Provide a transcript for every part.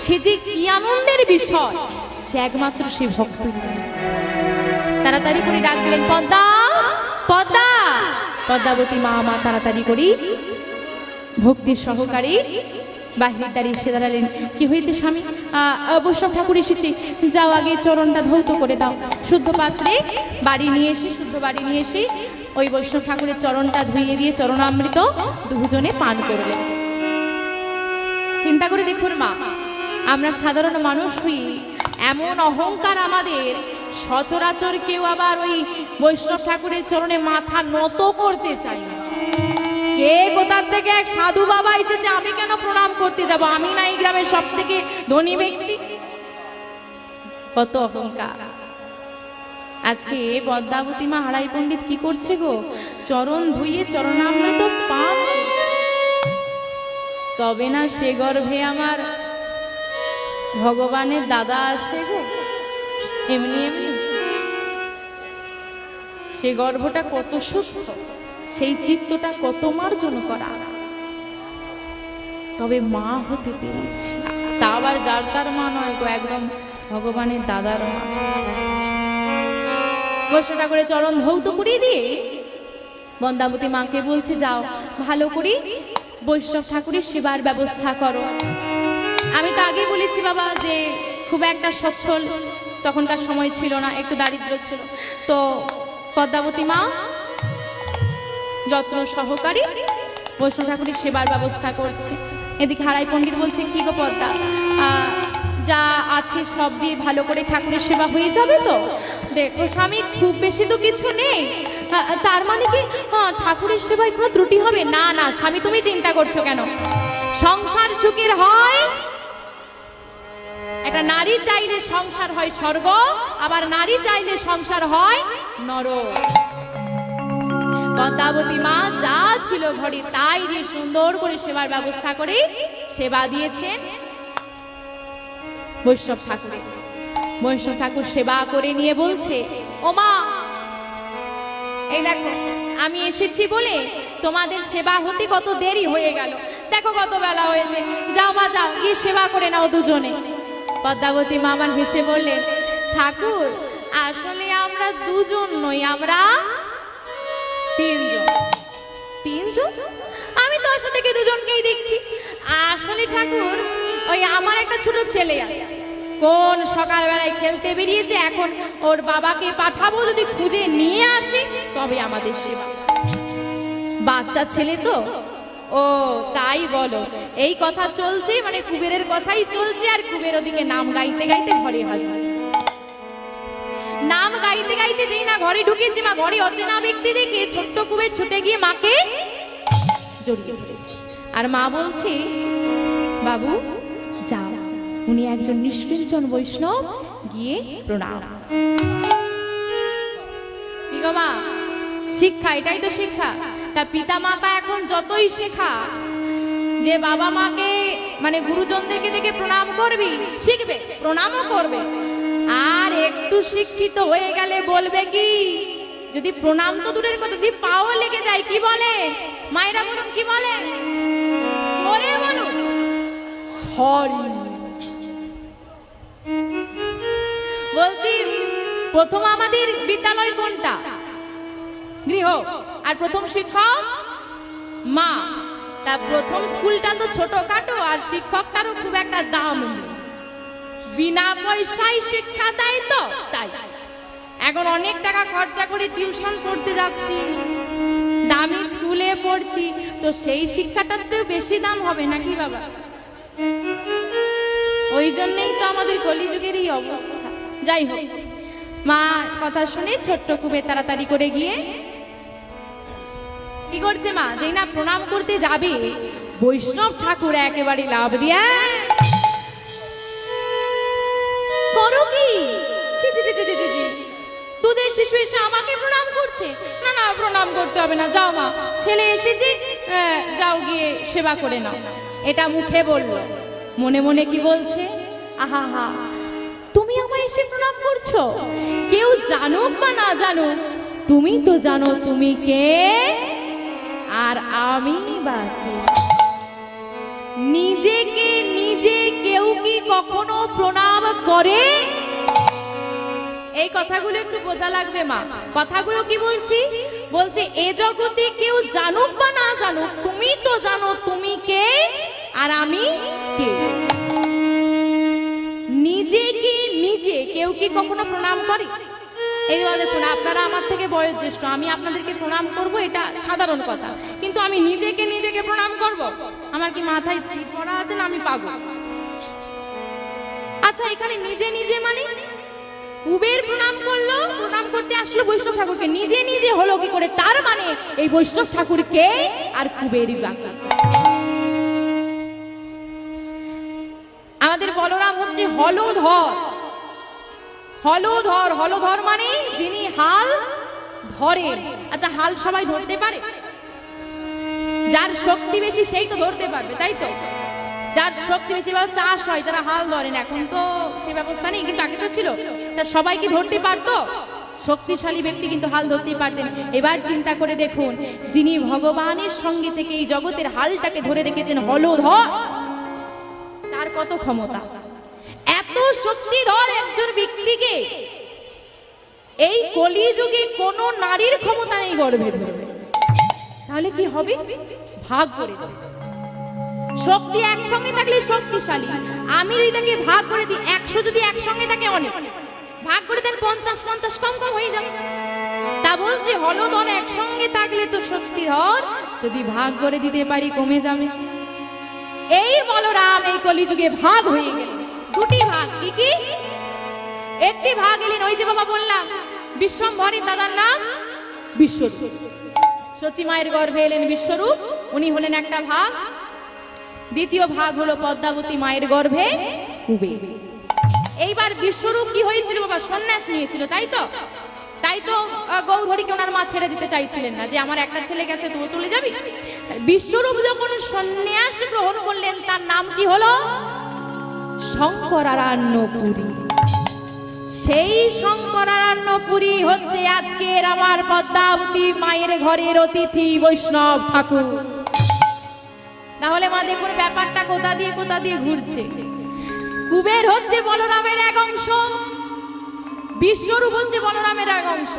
সে যে কি আনন্দের বিষয় সে একমাত্র সে ভক্তই জানে। তাড়াতাড়ি করে ডাক দিলেন, পদ্মা পদ্মা। পদ্মাবতী মা মা তাড়াতাড়ি করি ভক্তি সহকারী বাহির দাঁড়িয়ে এসে দাঁড়ালেন। কি হয়েছে স্বামী? বৈষ্ণব ঠাকুর এসেছে, যাও আগে চরণটা ধৌত করে দাও। শুদ্ধ পাত্রে বাড়ি নিয়ে এসে শুদ্ধ বাড়ি নিয়ে এসে ওই বৈষ্ণব ঠাকুরের চরণটা ধুইয়ে দিয়ে চরণামৃত দুজনে পান করলেন। চিন্তা করে দেখুন মা, আমরা সাধারণ মানুষ হই, এমন অহংকার আমাদের, সচরাচর কেউ আবার ওই বৈষ্ণব ঠাকুরের চরণে মাথা নত করতে চাই না। কে কোথার থেকে এক সাধু বাবা এসেছে, আমি কেন প্রণাম করতে যাব? আমি না এই গ্রামের সব থেকে ধনী ব্যক্তি? কত অহংকার। আজকে পদ্মাবতী মা হারাই পণ্ডিত কি করছে গো? চরণ ধুইয়ে চরণামৃত পান। তবে না সে গর্ভে আমার ভগবানের দাদা আসে গো, এমনি এমনি। সে গর্ভটা কত শুদ্ধ, সেই চিত্তটা কত মার্জন করা, তবে মা হতে পেরেছি। তা আবার যার তার মা নয় গো, একদম ভগবানের দাদার মা। বৈষ্ণব ঠাকুরের চরণ ধৌত করিয়ে দিয়ে পদ্মাবতী মাকে বলছে, যাও ভালো করে বৈষ্ণব ঠাকুরের সেবার ব্যবস্থা করো। আমি তো আগে বলেছি বাবা যে খুব একটা সচ্ছল তখনকার সময় ছিল না, একটু দারিদ্র ছিল। তো পদ্মাবতী মা যত্ন সহকারী বৈষ্ণব ঠাকুরের সেবার ব্যবস্থা করছে। এদিকে হারাই পণ্ডিত বলছে, কি গো পদ্মা, যা আছে সব দিয়ে ভালো করে ঠাকুরের সেবা হয়ে যাবে তো? দেখো স্বামী, খুব বেশি তো কিছু নেই, তার মানে কি ঠাকুরের সেবায় কোনো ত্রুটি হবে না? না স্বামী, তুমি চিন্তা করছো কেন? সংসার সুখের হয়, একটা নারী চাইলে সংসার হয় স্বর্গ, আবার নারী চাইলে সংসার হয় নরক। পদ্মাবতী মা যা ছিল ঘরে তাই দিয়ে সুন্দর করে সেবার ব্যবস্থা করে সেবা দিয়েছেন বৈষ্ণব ঠাকুরে। বৈষ্ণব ঠাকুর সেবা করে নিয়ে বলছে, ও মা, এই দেখো আমি এসেছি বলে তোমাদের সেবা হতে কত দেরি হয়ে গেল, দেখো কত বেলা হয়েছে, যাও মা যাও, গিয়ে সেবা করে নাও দুজনে। পদ্মাবতী মা আমার হেসে বললেন, ঠাকুর আসলে আমরা দুজন নই, আমরা তিনজন। তিনজন? আমি তো আসলে থেকে দুজনকেই দেখছি। আসলে ঠাকুর, ওই আমার একটা ছোট ছেলে আছে, কোন সকালবেলায় খেলতে বেরিয়েছে, এখন ওর বাবাকে পাঠাবো, যদি খুঁজে নিয়ে আসে তবে আমাদের সেবা। বাচ্চা ছেলে তো। ও তাই বলো? এই কথা চলছে, মানে কুবেরের কথাই চলছে, আর কুবের ওদিকে নাম গাইতে গাইতে ঘরে হাজির। নাম গাইতে গাইতে যেই না ঘরে ঢুকেছে, মা ঘরে অচেনা ব্যক্তি দেখে ছোট্ট কুবের ছুটে গিয়ে মাকে জড়িয়ে ধরেছে। আর মা বলছে, বাবু যাও, উনি একজন নিষ্কিঞ্চন বৈষ্ণব, গিয়ে প্রণাম। কি গো মা, শিক্ষা, এটাই তো শিক্ষা। তা পিতা মাতা এখন যতই শেখা যে বাবা মাকে মানে গুরুজনদেরকে দেখে প্রণাম করবি, শিখবে, প্রণামও করবে। আর একটু শিক্ষিত হয়ে গেলে বলবে কি, যদি প্রণাম তো দূরের কথা, যদি পাও লেগে যায় কি বলে? মায়েরা বলুন কি বলে? পরে বলুন সরি। বলছি, প্রথম আমাদের বিদ্যালয় কোনটা? গৃহ। আর প্রথম শিক্ষক মা। তা প্রথম স্কুলটা তো ছোটখাটো, আর শিক্ষকটারও খুব একটা দাম নেই, বিনা পয়সায় শিক্ষা দেয় তো তাই। এখন অনেক টাকা খরচা করে টিউশন পড়তে যাচ্ছি, দামি স্কুলে পড়ছি, তো সেই শিক্ষাটার তো বেশি দাম হবে নাকি বাবা? ওই জন্যই তো আমাদের কলিযুগের এই অবস্থা। যাই হোক, মা কথা শুনে ছোট্ট কুবে তাড়াতাড়ি করে গিয়ে কি করছে? মা যেই না প্রণাম করতে যাবে, বৈষ্ণব ঠাকুর একেবারে লাভ দিয়ে, করো কি? দুধের শিশু এসে আমাকে প্রণাম করছে? না না, প্রণাম করতে হবে না, যাও মা, ছেলে এসেছে, যাও গিয়ে সেবা করে নাও। এটা মুখে বললো, মনে মনে কি বলছে? আহা হা, তুমি আমায় এসে প্রণাম করছো? কেউ জানুক বা না জানুক, তুমি তো জানো তুমি কে আর আমি বা কে। নিজেকে নিজে কেউ কি প্রণাম করে? এই কথাগুলো একটু বোঝা লাগবে মা। কথাগুলো কি বলছি? বলছে এ জগতে কেউ জানুক বা না জানুক, তুমি তো জানো তুমি কে আর আমি কে। নিজেকে নিজে কেউ কি কখনো প্রণাম করে? এই যে আপনারা আমার থেকে বয়োজ্যেষ্ঠ, আমি আপনাদেরকে প্রণাম করব, এটা সাধারণ কথা। কিন্তু আমি নিজেকে প্রণাম করব? আমার কি মাথায় চিড় পড়া আছে না আমি পাগল? আচ্ছা, এখানে নিজে নিজে মানে কুবের প্রণাম করলো, প্রণাম করতে আসলো বৈষ্ণব ঠাকুরকে, নিজে নিজে হলো কি করে? তার মানে এই বৈষ্ণব ঠাকুরকে আর কুবেরই বাকি। আমাদের বলরাম হচ্ছে হলধর। হলধর, হলধর মানে যিনি হাল ধরেন। আচ্ছা, হাল সবাই ধরতে পারে? যার শক্তি বেশি সেই তো ধরতে পারবে, তাই তো? যার শক্তি বেশি বা চাষ হয়, যারা হাল ধরেন, এখন তো সে ব্যবস্থা নেই, কিন্তু আগে তো ছিল। তা সবাই কি ধরতে পারতো? শক্তিশালী ব্যক্তি কিন্তু হাল ধরতেই পারতেন। এবার চিন্তা করে দেখুন, যিনি ভগবানের সঙ্গে থেকে এই জগতের হালটাকে ধরে রেখেছেন, হলধর, তার কত ক্ষমতা! এত শক্তিধর একজন ব্যক্তিকে এই কলিযুগে কোন নারীর ক্ষমতা নেই গর্ভে ধরবে। তাহলে কি হবে? ভাগ করে দেবে। শক্তি একসঙ্গে থাকলে শক্তিশালী। আমি যদি তাকে ভাগ করে দিই, 100 যদি একসঙ্গে থাকে অনেক, ভাগ করে দেন 50-50 কম কম হয়ে যাচ্ছে। তা বলছে হলধর একসঙ্গে থাকলে তো শক্তিধর, যদি ভাগ করে দিতে পারি কমে যাবে। এই বলরাম এই কলিযুগে ভাগ হয়ে গেলেন, দুটি ভাগ। কি কি? একটি ভাগ এলেন, ওই যে বাবা বললাম বিশ্বম্ভরের দাদার নাম বিশ্বরূপ, সচী মায়ের গর্ভে এলেন বিশ্বরূপ, উনি হলেন একটা ভাগ। দ্বিতীয় ভাগ হলো পদ্মাবতী মায়ের গর্ভে কুবের। এইবার বিশ্বরূপ কি হয়েছিল বাবা? সন্ন্যাস নিয়েছিল, তাই তো? তাই তো গৌরহরিকে ওনার মা ছেড়ে দিতে চাইছিলেন না, যে আমার একটা ছেলে গেছে তুই চলে যাবি। বিশ্বরূপ যখন সন্ন্যাস গ্রহণ করলেন, তার নাম কি হলো? শঙ্করারণ্যপুরী। সেই শঙ্করারণ্যপুরী হচ্ছে আজকের আমার পদ্মাবতী মায়ের ঘরের অতিথি বৈষ্ণব ঠাকুর। তাহলে মা দেখুন ব্যাপারটা কোথা দিয়ে ঘুরছে। কুবের হচ্ছে বলরামের এক অংশ, বিশ্বরূপ হচ্ছে বলরামের এক অংশ।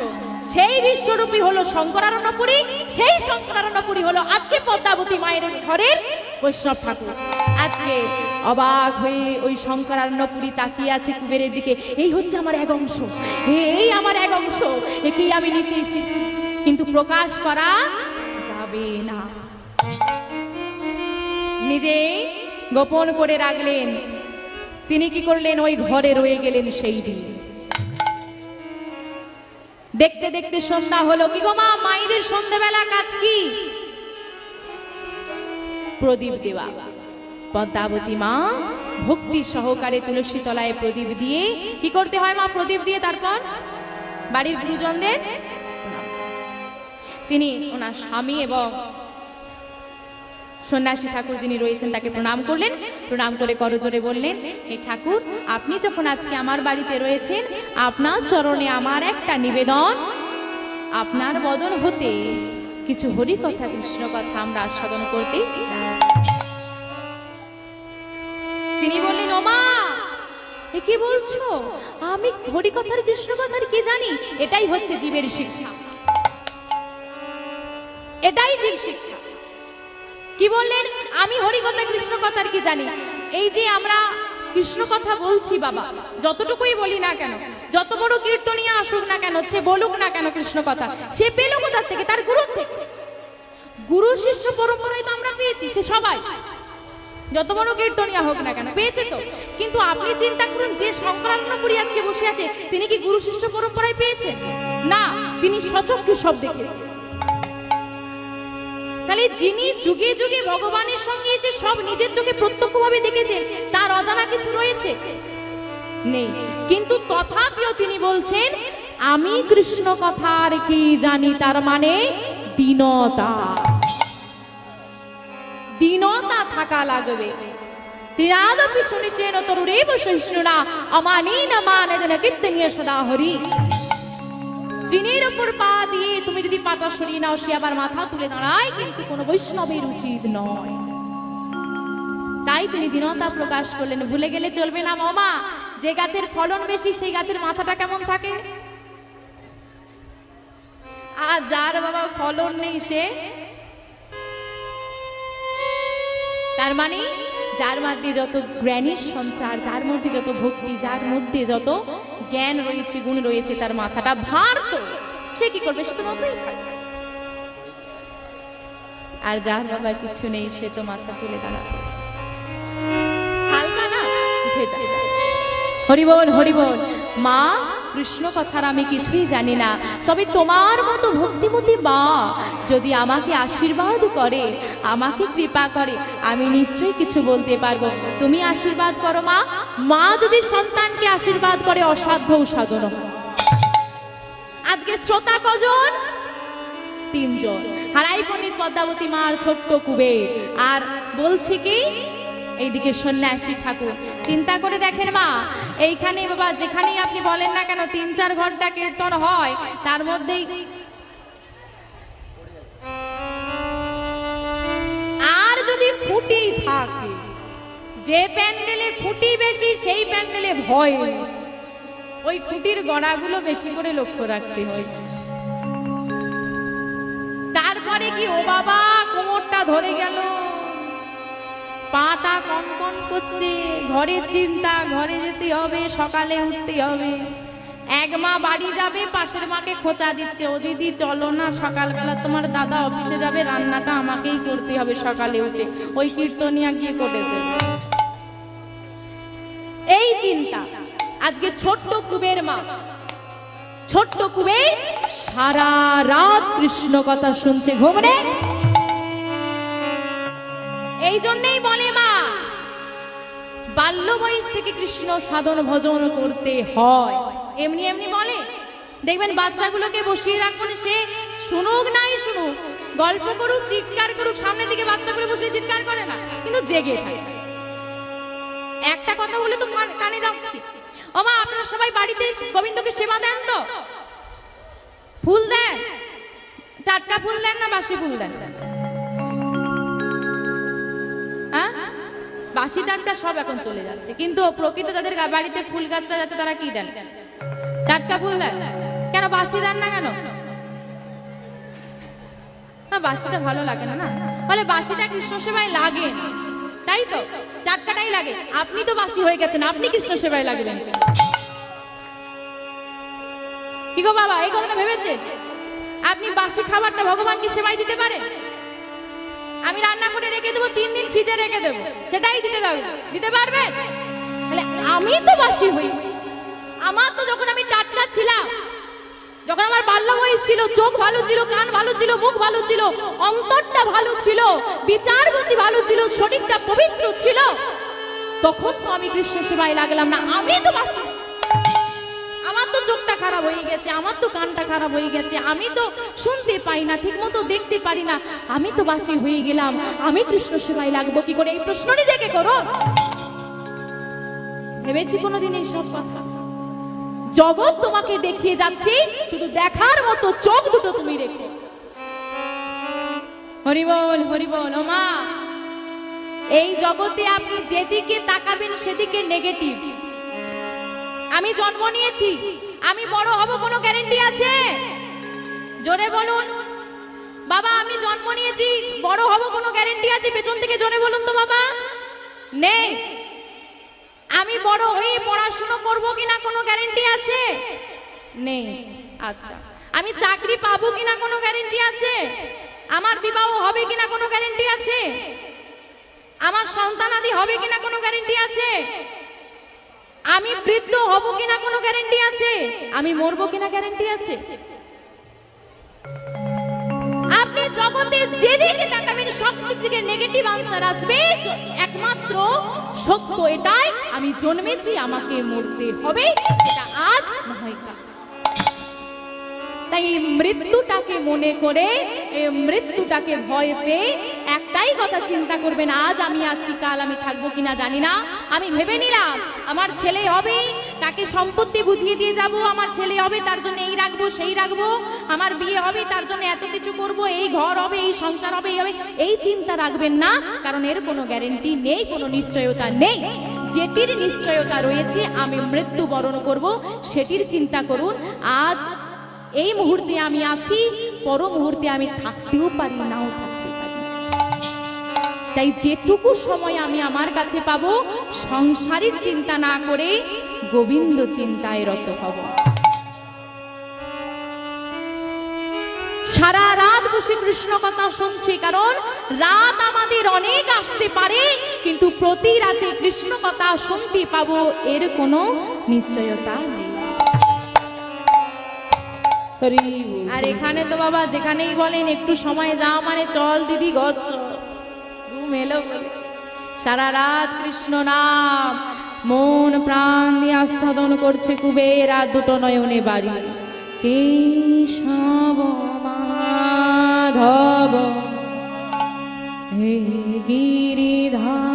সেই বিশ্বরূপী হলো শঙ্করারণ্যপুরী, সেই শঙ্করারণ্যপুরী হলো আজকে পদ্মাবতী মায়ের ঘরের বৈষ্ণব ঠাকুর। আজকে অবাক হয়ে ওই শঙ্করারণ্যপুরী তাকিয়ে আছে কুবেরের দিকে। এই হচ্ছে আমার এক অংশ, এই আমার এক অংশ, একেই আমি নিতে এসেছি, কিন্তু প্রকাশ করা যাবে না। নিজে গোপন করে রাখলেন। তিনি কি করলেন? ওই ঘরে রয়ে গেলেন সেই দিন। দেখতে দেখতে সন্ধ্যা হলো। কি গো মা, মায়েদের সন্ধ্যাবেলা কাজ কি? প্রদীপ দেওয়া। পদ্মাবতী মা ভক্তি সহকারে তুলসী তলায় প্রদীপ দিয়ে, কি করতে হয় মা? প্রদীপ দিয়ে তারপর বাড়ির গুরুজনদের, তিনি ওনার স্বামী এবং সন্ন্যাসী ঠাকুর যিনি রয়েছেন তাকে প্রণাম করলেন। প্রণাম করে করজোরে বললেন, হে ঠাকুর, আপনি যখন আজকে আমার বাড়িতে রয়েছেন, আপনার চরণে আমার একটা নিবেদন, আপনার বদন হতে কিছু হরি কথা কৃষ্ণ কথা আমরা আস্বাদন করতে চাই। তিনি বললেন, ও মা, এ কি বলছো? আমি হরি কথার কৃষ্ণ কথার কি জানি? এটাই হচ্ছে জীবের শিক্ষা, এটাই জীব শিক্ষা। কি বললেন? আমি হরি কথা কৃষ্ণ কথার কি জানি? এই যে আমরা কৃষ্ণ কথা বলছি বাবা, যতটুকুই বলি না কেন, যত বড় কীর্তনিয়া আসুক না কেন, সে বলুক না কেন কৃষ্ণ কথা, সে পেল কোথা থেকে? তার গুরু থেকে। গুরু শিষ্য পরম্পরায় তো আমরা পেয়েছি, সে সবাই যত বড় কীর্তনিয়া হোক না কেন পেয়েছে তো। কিন্তু আপনি চিন্তা করুন, যে শঙ্করারণ্যপুরী আজকে বসে আছে, তিনি কি গুরু শিষ্য পরম্পরায় পেয়েছেন? না, তিনি স্বচক্ষে সব দেখেছেন। তাহলে যিনি যুগে যুগে ভগবানের সঙ্গে এসে সব নিজের চোখে প্রত্যক্ষভাবে দেখেছেন, তার অজানা কিছু রয়েছে? নেই। কিন্তু তথাপিও তিনি বলছেন, আমি কৃষ্ণ কথার কি জানি, তার মানে দীনতা, দীনতা থাকা লাগবে। ত্রিনাদপি শুনিছেন তরুরেব সহিষ্ণুনা অমানীন মানেন কীর্তনীয় সদা হরি। তৃণের উপর পা দিয়ে তুমি যদি পাটা সরিয়ে নাও, সে আবার মাথা তুলে দাঁড়ায়, কিন্তু কোনো বৈষ্ণবের উচিত নয়। তাই তিনি দীনতা প্রকাশ করলেন। ভুলে গেলে চলবে না মামা, যে গাছের ফলন বেশি সেই গাছের মাথাটা কেমন থাকে, আর যার বাবা ফলন নেই সে, তার মানে যার মধ্যে যত জ্ঞানের সঞ্চার, যার মধ্যে যত ভক্তি, যার মধ্যে যত জ্ঞান রয়েছে, গুণ রয়েছে, তার মাথাটা ভার, তো সে কি করবে, সে তো মতোই থাকবে। আর যার বাবা কিছু নেই সে তো মাথা তুলে দাঁড়াবে, হালকা না উঠে যায়। হরি বল হরি বল। মা, কৃষ্ণ কথার আমি কিছুই জানি না, তবে তোমার মতো ভক্তিমতী মা যদি আমাকে আশীর্বাদ করে, আমাকে কৃপা করে, আমি নিশ্চয়ই কিছু বলতে পারবো। তুমি আশীর্বাদ করো মা। মা যদি সন্তানকে আশীর্বাদ করে অসাধ্য সাধন। আজকে শ্রোতা কজন? 3 জন। হারাই পণ্ডিত পদ্মাবতী মার ছোট্ট কুবের, আর বলছি কি এইদিকে সন্ন্যাসী ঠাকুর। চিন্তা করে দেখেন মা, এইখানে বাবা যেখানেই আপনি বলেন না কেন 3-4 ঘন্টা কীর্তন হয়, তার মধ্যেই আর যদি খুঁটি থাকে, যে প্যান্ডেলে খুঁটি বেশি সেই প্যান্ডেলে ভয়, ওই খুঁটির গড়াগুলো বেশি করে লক্ষ্য রাখতে হয়। তারপরে কি ও বাবা কোমরটা ধরে গেল, পাটা কনকন করছে, ঘরের চিন্তা, ঘরে যেতে হবে, সকালে উঠতে হবে। এক মা বাড়ি যাবে, পাশের মাকে খোঁচা দিচ্ছে, ও দিদি চলো না, সকালবেলা তোমার দাদা অফিসে যাবে, রান্নাটা আমাকেই করতে হবে সকালে উঠে, ওই কীর্তনিয়া গিয়ে করে দেবে। এই চিন্তা। আজকে ছোট্ট কুবের মা, ছোট্ট কুবের সারা রাত কৃষ্ণ কথা শুনছে, ঘুম নেই। এই জন্যই বলে মা, বাল্য বয়স থেকে কৃষ্ণ সাধন ভজন করতে হয়। এমনি এমনি বলে, দেখবেন বাচ্চাগুলোকে বসিয়ে রাখুন, সে শুনুক নাই শুনুক, গল্প করুক, চিৎকার করুক, সামনের দিকে বাচ্চাগুলো বসিয়ে চিৎকার করে না, কিন্তু জেগে থাকে। একটা কথা বলে তো কানে যাচ্ছি, ও মা আপনারা সবাই বাড়িতে গোবিন্দকে সেবা দেন তো? ফুল দেন? টাটকা ফুল দেন না বাসি ফুল দেন? বাসি টাটকা সব এখন চলে যাচ্ছে, কিন্তু প্রকৃত যাদের বাড়িতে ফুল গাছটা যাচ্ছে তারা কি দেন? টাটকা ফুল দেন। কেন বাসি দেন না কেন? বাসিটা ভালো লাগে না, না বলে বাসিটা কৃষ্ণ সেবায় লাগে, তাই তো টাটকাটাই লাগে। আপনি তো বাসি হয়ে গেছেন, আপনি কৃষ্ণ সেবায় লাগবেন কি গো বাবা? এই কথাটা ভেবেছে? আপনি বাসি খাবারটা ভগবানকে সেবায় দিতে পারেন? আমি রান্না করে রেখে দেবো, 3 দিন ফ্রিজে রেখে দেবো, সেটাই দিতে পারবেন? তাহলে আমি তো বাসি হই। আমার তো যখন আমি টাটকা ছিলাম, যখন আমার বাল্য বয়স ছিল, চোখ ভালো ছিল, কান ভালো ছিল, মুখ ভালো ছিল, অন্তরটা ভালো ছিল, বিচার বুদ্ধি ভালো ছিল, শরীরটা পবিত্র ছিল, তখন তো আমি কৃষ্ণ সেবায় লাগলাম না। আমি তো বাসি। আমার তো চোখটা খারাপ হয়ে গেছে, আমার তো কানটা খারাপ হয়ে গেছে, আমি তো শুনতে পাই না, ঠিক মতো দেখতে পারি না, আমি তো বাসি হয়ে গেলাম, আমি কৃষ্ণ সেবায় লাগবো কি করে? এই প্রশ্ন নিজেকে করো। ভেবেছি কোনোদিন এইসব কথা? জগৎ তোমাকে দেখিয়ে যাচ্ছে, শুধু দেখার মতো চোখ দুটো তুমি রেখো। হরি বল হরি বল। ও মা, এই জগতে আপনি যেদিকে তাকাবেন সেদিকে নেগেটিভ। আমি জন্ম নিয়েছি, আমি বড় হব, কোনো গ্যারান্টি আছে? জোরে বলুন বাবা। আমি জন্ম নিয়েছি, বড় হব, কোনো গ্যারান্টি আছে? পেছন থেকে জোরে বলুন তো বাবা। নেই। আমি বড় হয়ে পড়াশোনা করব কিনা কোনো গ্যারান্টি আছে? নেই। আচ্ছা, আমি চাকরি পাবো কিনা কোনো গ্যারান্টি আছে? আমার বিবাহ হবে কিনা কোনো গ্যারান্টি আছে? আমার সন্তানাদি হবে কিনা কোনো গ্যারান্টি আছে? আমি বৃদ্ধ হব কিনা কোনো গ্যারান্টি আছে? আমি মরবো কিনা গ্যারান্টি আছে? আপনি জগতে যেদিকে তাকাবেন সব দিকে নেগেটিভ আনসার আসবে। একমাত্র সত্য এটাই, আমি জন্মেছি, আমাকে মরতে হবে, এটা আজ নয় কাল। তাই এই মৃত্যুটাকে মনে করে, এই মৃত্যুটাকে ভয় পেয়ে একটাই একটাই কথা চিন্তা করবেন, আজ আমি আছি, কাল আমি থাকবো কিনা জানি না। আমি ভেবে নিলাম আমার ছেলে হবে, তাকে সম্পত্তি বুঝিয়ে দিয়ে যাব, আমার ছেলে হবে তার জন্য এই রাখবো সেই রাখবো, আমার বিয়ে হবে তার জন্য এত কিছু করব, এই ঘর হবে, এই সংসার হবে, এই হবে, এই চিন্তা রাখবেন না। কারণ এর কোনো গ্যারেন্টি নেই, কোনো নিশ্চয়তা নেই। যেটির নিশ্চয়তা রয়েছে আমি মৃত্যুবরণ করব, সেটির চিন্তা করুন। আজ এই মুহূর্তে আমি আছি, পর মুহূর্তে আমি থাকতেও পারি, নাও থাকতে পারি। তাই যেটুকু সময় আমি আমার কাছে পাবো, সংসারের চিন্তা না করে গোবিন্দ চিন্তায় রত হব। সারা রাত বসে কৃষ্ণ কথা শুনছি, কারণ রাত আমাদের অনেক আসতে পারে, কিন্তু প্রতি রাতে কৃষ্ণ কথা শুনতে পাবো এর কোনো নিশ্চয়তা নেই। আর এখানে তো বাবা যেখানেই বলেন একটু সময় যাও মানে চল দিদি গছ ঘুম এলো বলে সারা রাত কৃষ্ণ নাম মন প্রাণ দিয়ে আস্বাদন করছে কুবের আর দুটো নয়নে বাড়ি। কেশব মাধব হে গিরিধারী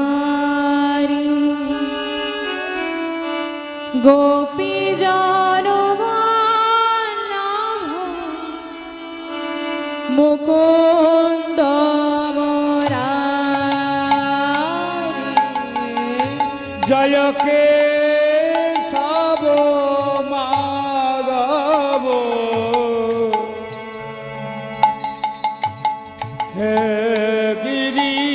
গোপী জন মুকুন্দ মুরারি জয় কেশব মাধব হে গিরিধারী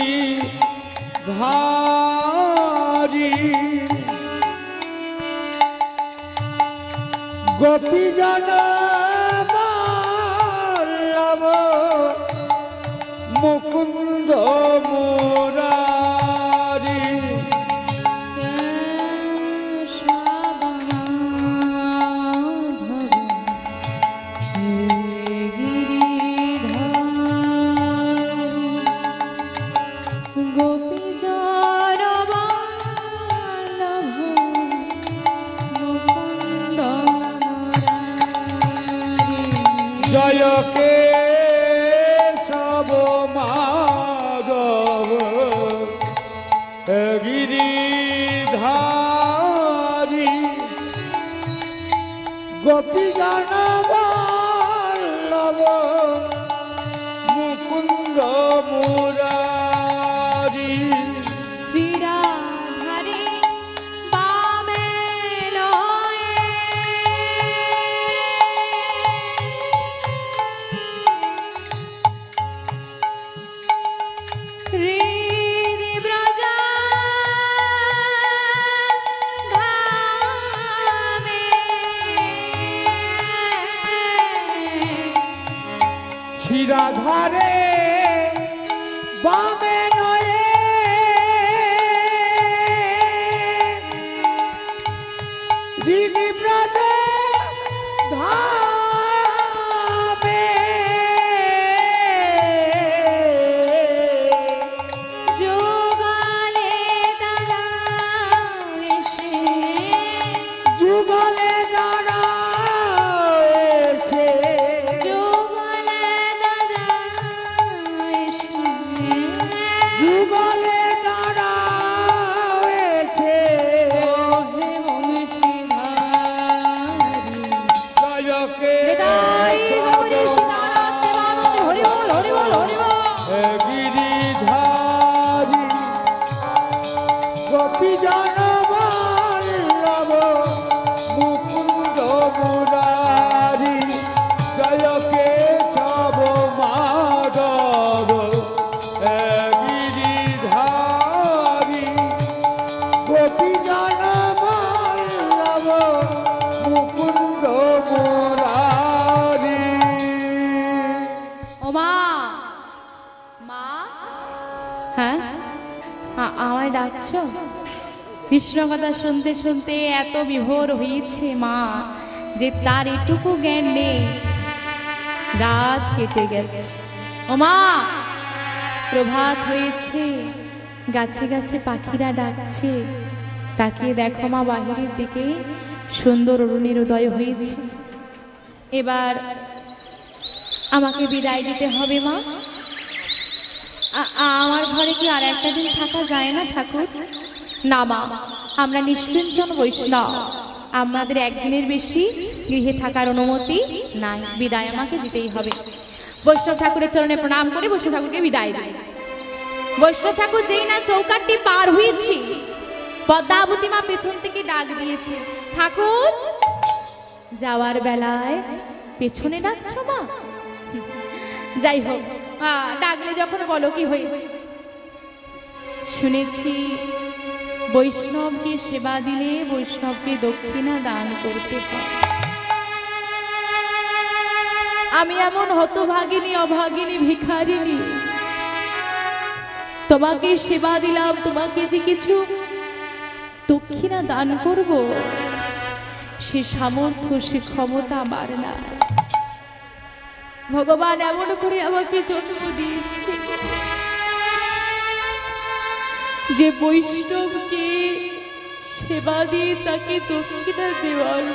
গোপীজন মুকুন্দ মুরারি জয় কেশব মাধব গিরিধারী গোপী জন বল্লভ মুকুন্দ মুরারি শ্রীরাধারে বামে লয়ে হৃদি ব্রজা ধামে শিরাধারে বামে নয়ে হৃদি ব্রজে ধামে যুগলে দাদা এসে যুগলে দাঁড়ায়েছে যুগলে দাদা এসে যুগলে দাঁড়ায়েছে হে বংশীধারী জয় হৃদয় গৌরী সীতারাম দেবানন্দে হরি বল হরি বল হরি বল। গিরিধারী গোপী জন বল্লভ মুকুন্দ মুরারি জয় কেশব মাধব গিরিধারী গোপী জন বল্লভ মুকুন্দ মুরারি। ও মা, মা, হ্যাঁ আমায় ডাকছো? কৃষ্ণ কথা শুনতে শুনতে এত বিভোর হয়েছে মা যে তার এটুকু জ্ঞান নেই, রাত কেটে গেছে। ও মা, প্রভাত হয়েছে, গাছে গাছে পাখিরা ডাকছে, তাকিয়ে দেখো মা বাহিরের দিকে সুন্দর অরুণের উদয় হয়েছে। এবার আমাকে বিদায় দিতে হবে মা, আমার ঘরে কি আর একটা দিন থাকা যায় না ঠাকুর? না মা, আমরা নিষ্কিঞ্চন বৈষ্ণব, আমাদের একদিনের বেশি গৃহে থাকার অনুমতি নাই, বিদায় আমাকে দিতেই হবে। বৈষ্ণব ঠাকুরের চরণে প্রণাম করে বৈষ্ণব ঠাকুরকে বিদায় দেয়। বৈষ্ণব ঠাকুর যেই না চৌকাঠটি পার হয়েছি, পদ্মাবতী মা পেছন থেকে ডাক দিয়েছে, ঠাকুর যাওয়ার বেলায় পেছনে ডাকছো মা? যাই হোক, ডাকলে যখন বলো কি হয়েছে। শুনেছি বৈষ্ণবকে সেবা দিলে বৈষ্ণবকে দক্ষিণা দান করতে হয়। আমি এমন হতভাগিনী, অভাগিনী, ভিখারিনী, তোমাকে সেবা দিলাম, তোমাকে যে কিছু দক্ষিণা দান করব সে সামর্থ্য, সে ক্ষমতা আমার না। ভগবান এমন করে আমাকে জন্ম দিয়েছে যে বৈষ্ণবকে সেবা দিয়ে তাকে দক্ষিণা দেওয়ার